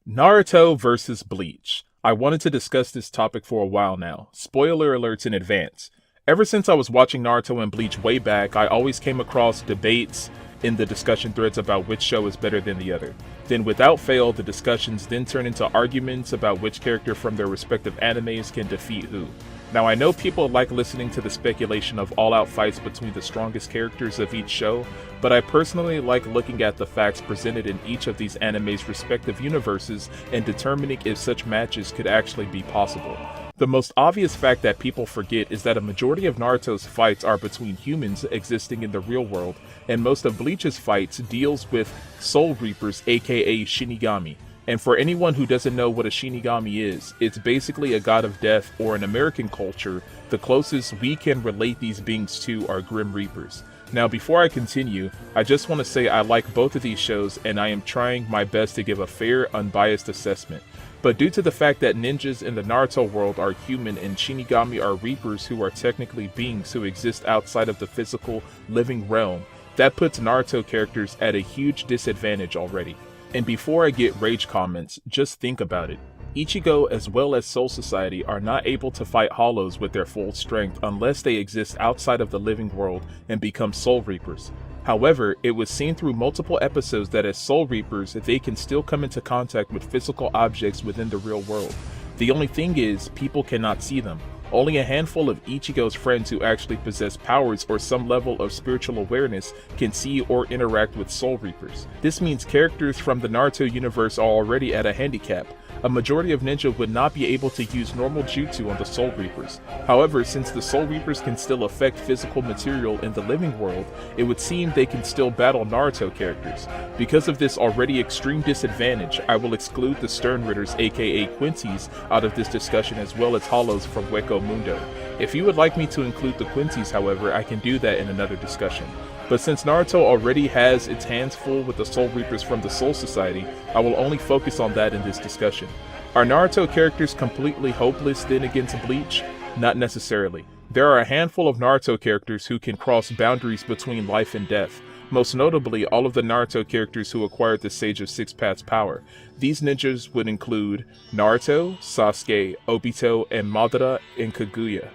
Naruto versus Bleach. I wanted to discuss this topic for a while now. Spoiler alerts in advance. Ever since I was watching Naruto and Bleach way back, I always came across debates in the discussion threads about which show is better than the other. Then without fail, the discussions then turn into arguments about which character from their respective animes can defeat who. Now I know people like listening to the speculation of all-out fights between the strongest characters of each show, but I personally like looking at the facts presented in each of these animes' respective universes and determining if such matches could actually be possible. The most obvious fact that people forget is that a majority of Naruto's fights are between humans existing in the real world, and most of Bleach's fights deals with Soul Reapers, aka Shinigami. And for anyone who doesn't know what a Shinigami is, it's basically a god of death, or in American culture, the closest we can relate these beings to are Grim Reapers. Now before I continue, I just want to say I like both of these shows and I am trying my best to give a fair, unbiased assessment. But due to the fact that ninjas in the Naruto world are human and Shinigami are Reapers who are technically beings who exist outside of the physical, living realm, that puts Naruto characters at a huge disadvantage already. And before I get rage comments, just think about it. Ichigo as well as Soul Society are not able to fight Hollows with their full strength unless they exist outside of the living world and become Soul Reapers. However, it was seen through multiple episodes that as Soul Reapers, they can still come into contact with physical objects within the real world. The only thing is, people cannot see them. Only a handful of Ichigo's friends who actually possess powers or some level of spiritual awareness can see or interact with Soul Reapers. This means characters from the Naruto universe are already at a handicap. A majority of ninja would not be able to use normal jutsu on the Soul Reapers. However, since the Soul Reapers can still affect physical material in the living world, it would seem they can still battle Naruto characters. Because of this already extreme disadvantage, I will exclude the Stern Ritters aka Quincy's out of this discussion as well as Hollows from Hueco Mundo. If you would like me to include the Quincy's, however, I can do that in another discussion. But since Naruto already has its hands full with the Soul Reapers from the Soul Society, I will only focus on that in this discussion. Are Naruto characters completely hopeless then against Bleach? Not necessarily. There are a handful of Naruto characters who can cross boundaries between life and death. Most notably, all of the Naruto characters who acquired the Sage of Six Paths power. These ninjas would include Naruto, Sasuke, Obito, and Madara and Kaguya.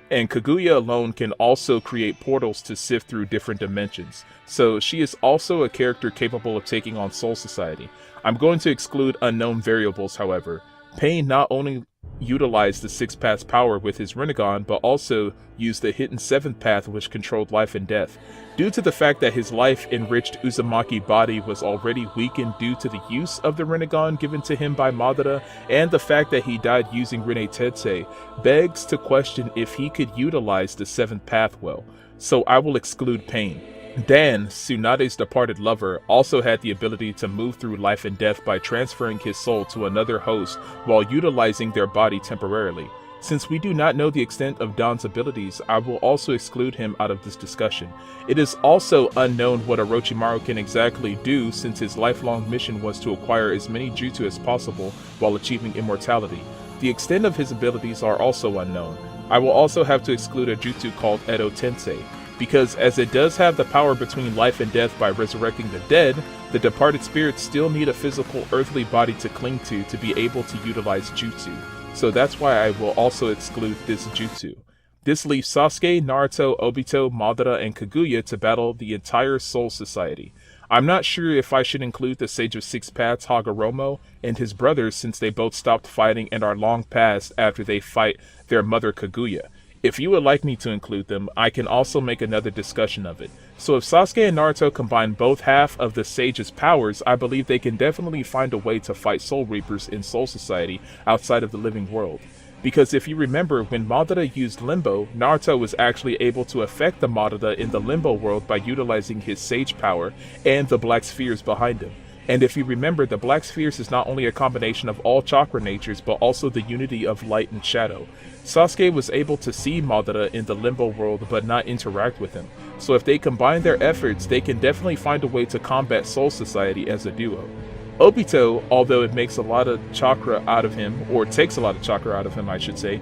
And Kaguya alone can also create portals to sift through different dimensions, so she is also a character capable of taking on Soul Society. I'm going to exclude unknown variables, however. Pain not only utilized the Six Paths power with his Rinnegan, but also used the hidden Seventh Path which controlled life and death. Due to the fact that his life-enriched Uzumaki body was already weakened due to the use of the Rinnegan given to him by Madara, and the fact that he died using Rinne Tensei, begs to question if he could utilize the Seventh Path well, so I will exclude Pain. Dan, Tsunade's departed lover, also had the ability to move through life and death by transferring his soul to another host while utilizing their body temporarily. Since we do not know the extent of Dan's abilities, I will also exclude him out of this discussion. It is also unknown what Orochimaru can exactly do since his lifelong mission was to acquire as many jutsu as possible while achieving immortality. The extent of his abilities are also unknown. I will also have to exclude a jutsu called Edo Tensei, because as it does have the power between life and death by resurrecting the dead, the departed spirits still need a physical earthly body to cling to be able to utilize jutsu. So that's why I will also exclude this jutsu. This leaves Sasuke, Naruto, Obito, Madara, and Kaguya to battle the entire Soul Society. I'm not sure if I should include the Sage of Six Paths Hagoromo and his brothers since they both stopped fighting and are long past after they fight their mother Kaguya. If you would like me to include them, I can also make another discussion of it. So if Sasuke and Naruto combine both half of the Sage's powers, I believe they can definitely find a way to fight Soul Reapers in Soul Society outside of the living world. Because if you remember, when Madara used Limbo, Naruto was actually able to affect the Madara in the Limbo world by utilizing his Sage power and the Black Spheres behind him. And if you remember, the Black Spheres is not only a combination of all chakra natures, but also the unity of light and shadow. Sasuke was able to see Madara in the Limbo world but not interact with him. So if they combine their efforts, they can definitely find a way to combat Soul Society as a duo. Obito, although it makes a lot of chakra out of him, or takes a lot of chakra out of him I should say,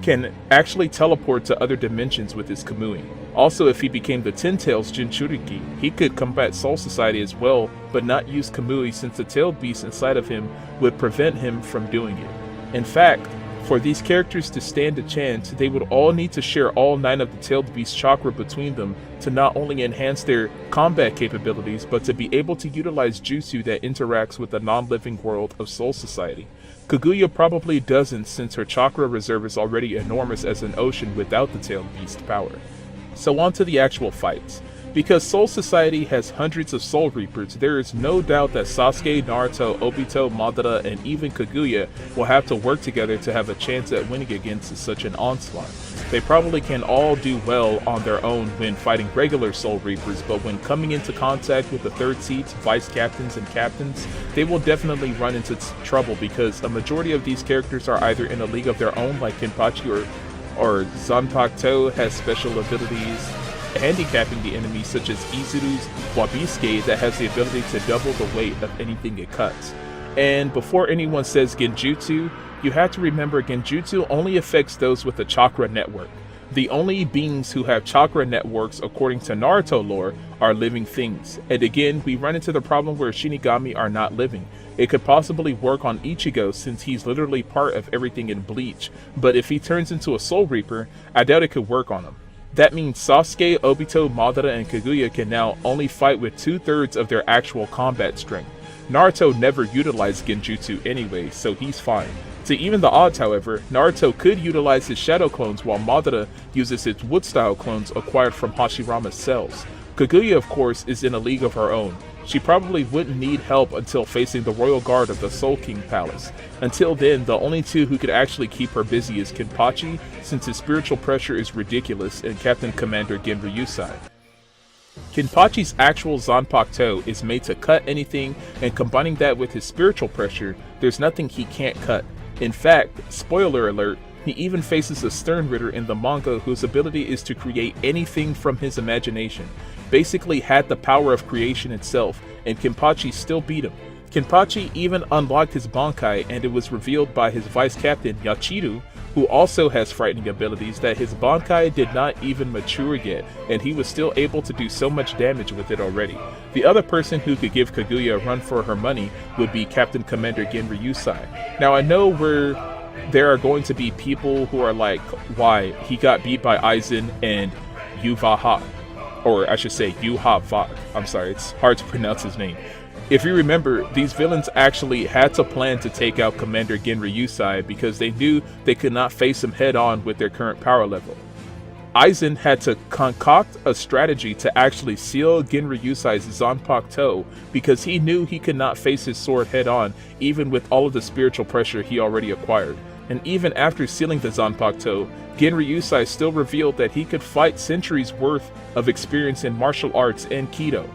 can actually teleport to other dimensions with his Kamui. Also, if he became the Ten Tails Jinchuriki, he could combat Soul Society as well, but not use Kamui since the tailed beast inside of him would prevent him from doing it. In fact, for these characters to stand a chance, they would all need to share all 9 of the tailed beast's chakra between them to not only enhance their combat capabilities, but to be able to utilize jutsu that interacts with the non-living world of Soul Society. Kaguya probably doesn't, since her chakra reserve is already enormous as an ocean without the tailed beast power. So on to the actual fights. Because Soul Society has hundreds of Soul Reapers, there is no doubt that Sasuke, Naruto, Obito, Madara, and even Kaguya will have to work together to have a chance at winning against such an onslaught. They probably can all do well on their own when fighting regular Soul Reapers, but when coming into contact with the third seats, vice captains, and captains, they will definitely run into trouble because a majority of these characters are either in a league of their own, like Kenpachi or Zanpakuto has special abilities handicapping the enemy, such as Izuru's Wabisuke that has the ability to double the weight of anything it cuts. And before anyone says Genjutsu, you have to remember Genjutsu only affects those with a chakra network. The only beings who have chakra networks, according to Naruto lore, are living things. And again, we run into the problem where Shinigami are not living. It could possibly work on Ichigo since he's literally part of everything in Bleach, but if he turns into a Soul Reaper, I doubt it could work on him. That means Sasuke, Obito, Madara, and Kaguya can now only fight with 2/3 of their actual combat strength. Naruto never utilized Genjutsu anyway, so he's fine. To even the odds, however, Naruto could utilize his shadow clones while Madara uses his wood-style clones acquired from Hashirama's cells. Kaguya, of course, is in a league of her own. She probably wouldn't need help until facing the royal guard of the Soul King Palace. Until then, the only two who could actually keep her busy is Kenpachi, since his spiritual pressure is ridiculous, and Captain Commander Genryusai. Kenpachi's actual Zanpakuto is made to cut anything, and combining that with his spiritual pressure, there's nothing he can't cut. In fact, spoiler alert, he even faces a Stern Ritter in the manga whose ability is to create anything from his imagination. Basically had the power of creation itself, and Kenpachi still beat him. Kenpachi even unlocked his Bankai, and it was revealed by his vice captain Yachiru, who also has frightening abilities, that his Bankai did not even mature yet, and he was still able to do so much damage with it already. The other person who could give Kaguya a run for her money would be Captain Commander Genryusai. Now I know there are going to be people who are like, why? He got beat by Aizen and Yuvaha. Or I should say Yuha-Vak. I'm sorry, it's hard to pronounce his name. If you remember, these villains actually had to plan to take out Commander Genryusai because they knew they could not face him head on with their current power level. Aizen had to concoct a strategy to actually seal Genryusai's Zanpakuto because he knew he could not face his sword head on even with all of the spiritual pressure he already acquired. And even after sealing the Zanpakuto, Genryusai still revealed that he could fight centuries worth of experience in martial arts and Kido.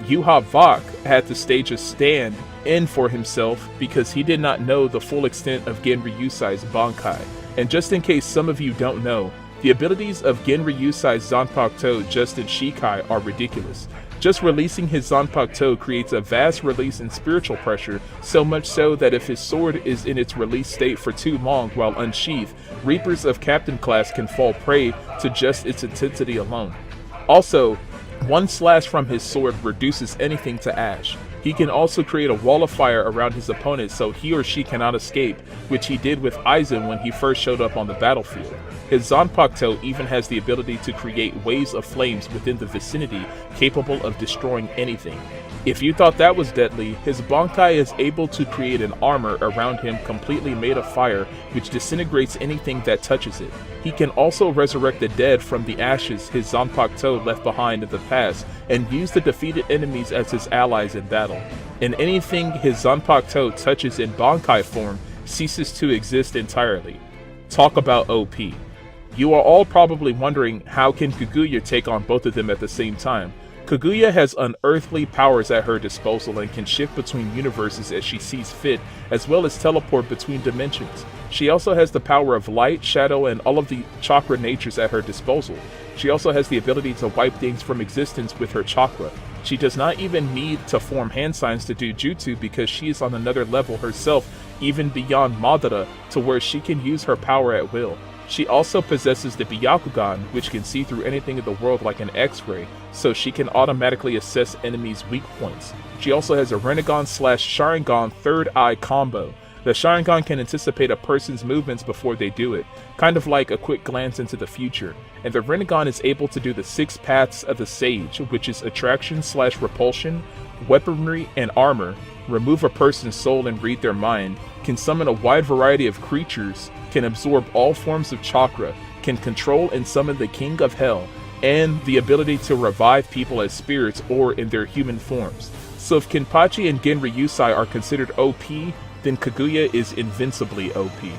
Yuha-Vak had to stage a stand-in for himself because he did not know the full extent of Genryusai's Bankai. And just in case some of you don't know, the abilities of Genryusai's Zanpakuto just in Shikai are ridiculous. Just releasing his Zanpakuto creates a vast release in spiritual pressure, so much so that if his sword is in its release state for too long while unsheathed, Reapers of Captain class can fall prey to just its intensity alone. Also, one slash from his sword reduces anything to ash. He can also create a wall of fire around his opponent so he or she cannot escape, which he did with Aizen when he first showed up on the battlefield. His Zanpakuto even has the ability to create waves of flames within the vicinity capable of destroying anything. If you thought that was deadly, his Bankai is able to create an armor around him completely made of fire which disintegrates anything that touches it. He can also resurrect the dead from the ashes his Zanpakuto left behind in the past and use the defeated enemies as his allies in battle. And anything his Zanpakuto touches in Bankai form ceases to exist entirely. Talk about OP. You are all probably wondering, how can Kaguya take on both of them at the same time? Kaguya has unearthly powers at her disposal and can shift between universes as she sees fit, as well as teleport between dimensions. She also has the power of light, shadow, and all of the chakra natures at her disposal. She also has the ability to wipe things from existence with her chakra. She does not even need to form hand signs to do jutsu because she is on another level herself, even beyond Madara, to where she can use her power at will. She also possesses the Byakugan, which can see through anything in the world like an X-ray, so she can automatically assess enemies' weak points. She also has a Rinnegan/Sharingan third eye combo. The Sharingan can anticipate a person's movements before they do it, kind of like a quick glance into the future, and the Rinnegan is able to do the 6 paths of the Sage, which is attraction/repulsion, weaponry and armor, remove a person's soul and read their mind, can summon a wide variety of creatures, can absorb all forms of chakra, can control and summon the King of Hell, and the ability to revive people as spirits or in their human forms. So if Kenpachi and Genryusai are considered OP, then Kaguya is invincibly OP.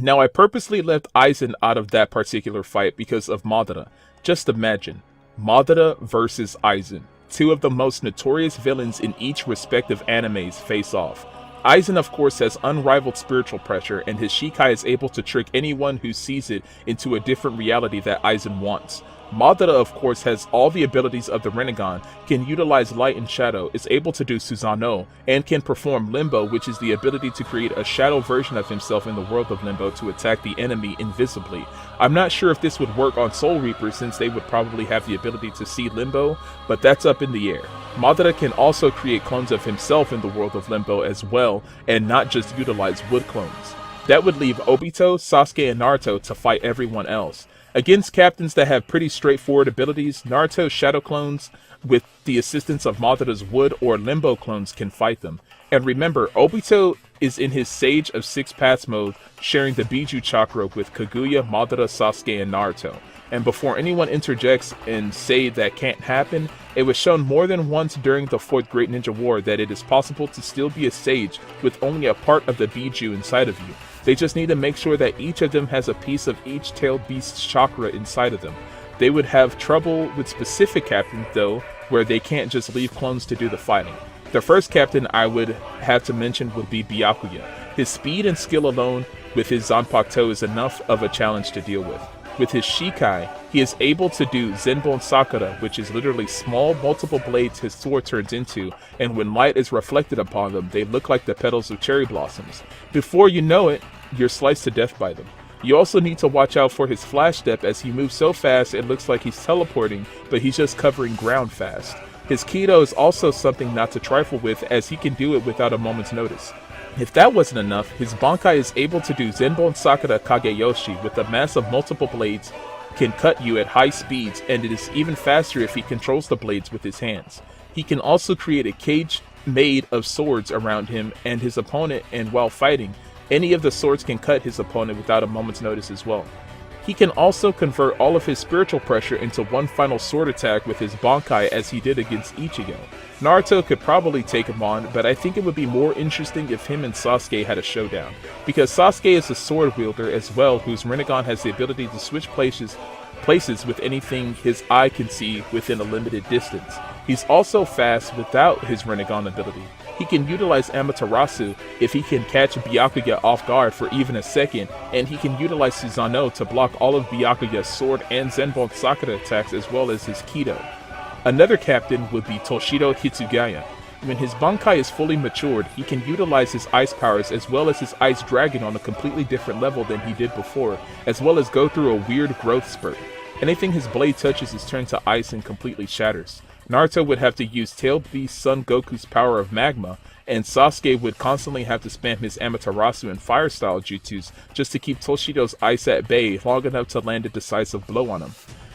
Now I purposely left Aizen out of that particular fight because of Madara. Just imagine, Madara versus Aizen. Two of the most notorious villains in each respective animes face off. Aizen of course has unrivaled spiritual pressure, and his Shikai is able to trick anyone who sees it into a different reality that Aizen wants. Madara of course has all the abilities of the Rinnegan, can utilize light and shadow, is able to do Susanoo, and can perform Limbo, which is the ability to create a shadow version of himself in the world of Limbo to attack the enemy invisibly. I'm not sure if this would work on Soul Reapers since they would probably have the ability to see Limbo, but that's up in the air. Madara can also create clones of himself in the world of Limbo as well, and not just utilize wood clones. That would leave Obito, Sasuke, and Naruto to fight everyone else. Against captains that have pretty straightforward abilities, Naruto's shadow clones, with the assistance of Madara's wood or Limbo clones, can fight them. And remember, Obito is in his Sage of 6 Paths mode, sharing the Biju chakra with Kaguya, Madara, Sasuke, and Naruto. And before anyone interjects and say that can't happen, it was shown more than once during the 4th Great Ninja War that it is possible to still be a Sage with only a part of the Biju inside of you. They just need to make sure that each of them has a piece of each tailed beast's chakra inside of them. They would have trouble with specific captains though, where they can't just leave clones to do the fighting. The first captain I would have to mention would be Byakuya. His speed and skill alone with his Zanpakuto is enough of a challenge to deal with. With his Shikai, he is able to do Zenbon Sakura, which is literally small multiple blades his sword turns into, and when light is reflected upon them, they look like the petals of cherry blossoms. Before you know it, you're sliced to death by them. You also need to watch out for his flash step, as he moves so fast it looks like he's teleporting, but he's just covering ground fast. His Kido is also something not to trifle with, as he can do it without a moment's notice. If that wasn't enough, his Bankai is able to do Zenbon Sakura Kageyoshi with a mass of multiple blades, can cut you at high speeds, and it is even faster if he controls the blades with his hands. He can also create a cage made of swords around him and his opponent, and while fighting, any of the swords can cut his opponent without a moment's notice as well. He can also convert all of his spiritual pressure into one final sword attack with his Bankai, as he did against Ichigo. Naruto could probably take him on, but I think it would be more interesting if him and Sasuke had a showdown, because Sasuke is a sword wielder as well, whose Rinnegan has the ability to switch places with anything his eye can see within a limited distance. He's also fast without his Rinnegan ability. He can utilize Amaterasu if he can catch Byakuya off guard for even a second, and he can utilize Susanoo to block all of Byakuya's sword and Zenbon Sakura attacks as well as his Kido. Another captain would be Toshido Hitsugaya. When his Bankai is fully matured, he can utilize his ice powers as well as his ice dragon on a completely different level than he did before, as well as go through a weird growth spurt. Anything his blade touches is turned to ice and completely shatters. Naruto would have to use Tailed Beast Son Goku's power of magma, and Sasuke would constantly have to spam his Amaterasu and fire style jutsus just to keep Toshido's ice at bay long enough to land a decisive blow on him.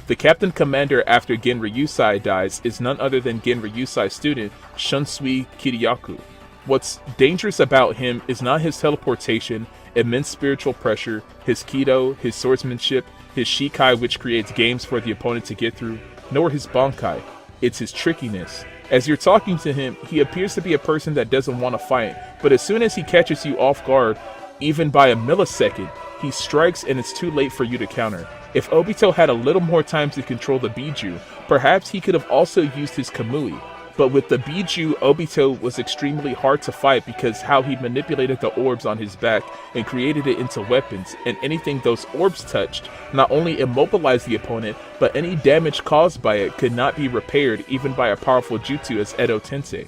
The captain commander after Genryusai dies is none other than Genryusai's student, Shunsui Kiriyaku. What's dangerous about him is not his teleportation, immense spiritual pressure, his Kido, his swordsmanship, his Shikai which creates games for the opponent to get through, nor his Bankai. It's his trickiness. As you're talking to him, he appears to be a person that doesn't want to fight, but as soon as he catches you off guard, even by a millisecond, he strikes and it's too late for you to counter. If Obito had a little more time to control the Biju, perhaps he could have also used his Kamui. But with the Biju, Obito was extremely hard to fight because how he manipulated the orbs on his back and created it into weapons, and anything those orbs touched not only immobilized the opponent, but any damage caused by it could not be repaired even by a powerful jutsu as Edo Tensei.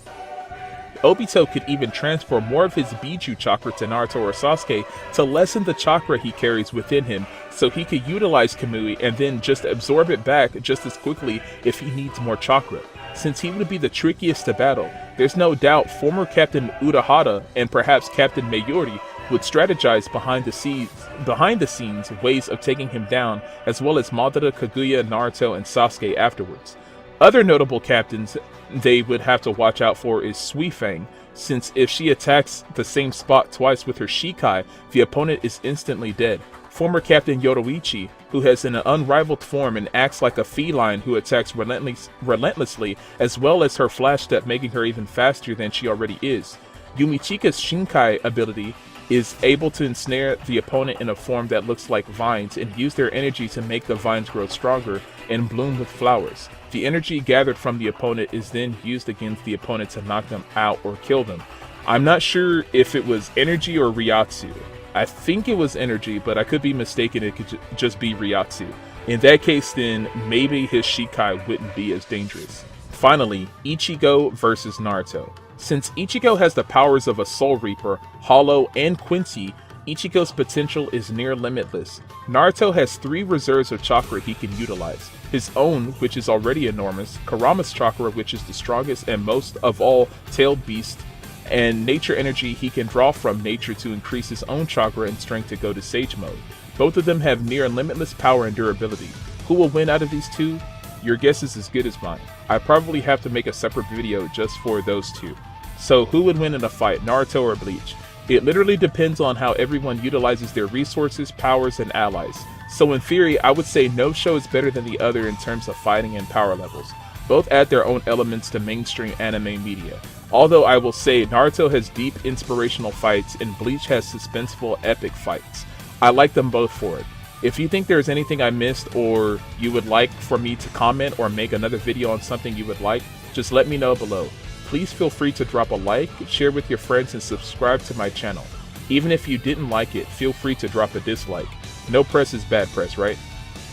Obito could even transfer more of his Biju chakra to Naruto or Sasuke to lessen the chakra he carries within him, so he could utilize Kamui and then just absorb it back just as quickly if he needs more chakra. Since he would be the trickiest to battle, there's no doubt former Captain Urahara and perhaps Captain Mayuri would strategize behind the scenes ways of taking him down, as well as Madara, Kaguya, Naruto, and Sasuke afterwards. Other notable captains they would have to watch out for is Suifang, since if she attacks the same spot twice with her Shikai, the opponent is instantly dead. Former Captain Yoruichi, who has an unrivaled form and acts like a feline who attacks relentlessly, as well as her flash step making her even faster than she already is. Yumichika's Shinkai ability is able to ensnare the opponent in a form that looks like vines and use their energy to make the vines grow stronger and bloom with flowers. The energy gathered from the opponent is then used against the opponent to knock them out or kill them. I'm not sure if it was energy or Ryatsu. I think it was energy, but I could be mistaken. It could just be Ryatsu. In that case, then maybe his Shikai wouldn't be as dangerous. Finally, Ichigo versus Naruto. Since Ichigo has the powers of a Soul Reaper, Hollow, and Quincy, Ichigo's potential is near limitless. Naruto has 3 reserves of chakra he can utilize. His own, which is already enormous, Kurama's chakra, which is the strongest and most of all tailed beasts, and nature energy he can draw from nature to increase his own chakra and strength to go to Sage Mode. Both of them have near limitless power and durability. Who will win out of these two? Your guess is as good as mine. I probably have to make a separate video just for those two. So who would win in a fight, Naruto or Bleach? It literally depends on how everyone utilizes their resources, powers, and allies. So in theory, I would say no show is better than the other in terms of fighting and power levels. Both add their own elements to mainstream anime media. Although I will say Naruto has deep inspirational fights and Bleach has suspenseful epic fights. I like them both for it. If you think there's anything I missed or you would like for me to comment or make another video on something you would like, just let me know below. Please feel free to drop a like, share with your friends, and subscribe to my channel. Even if you didn't like it, feel free to drop a dislike. No press is bad press, right?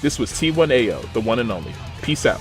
This was T1AO, the one and only. Peace out.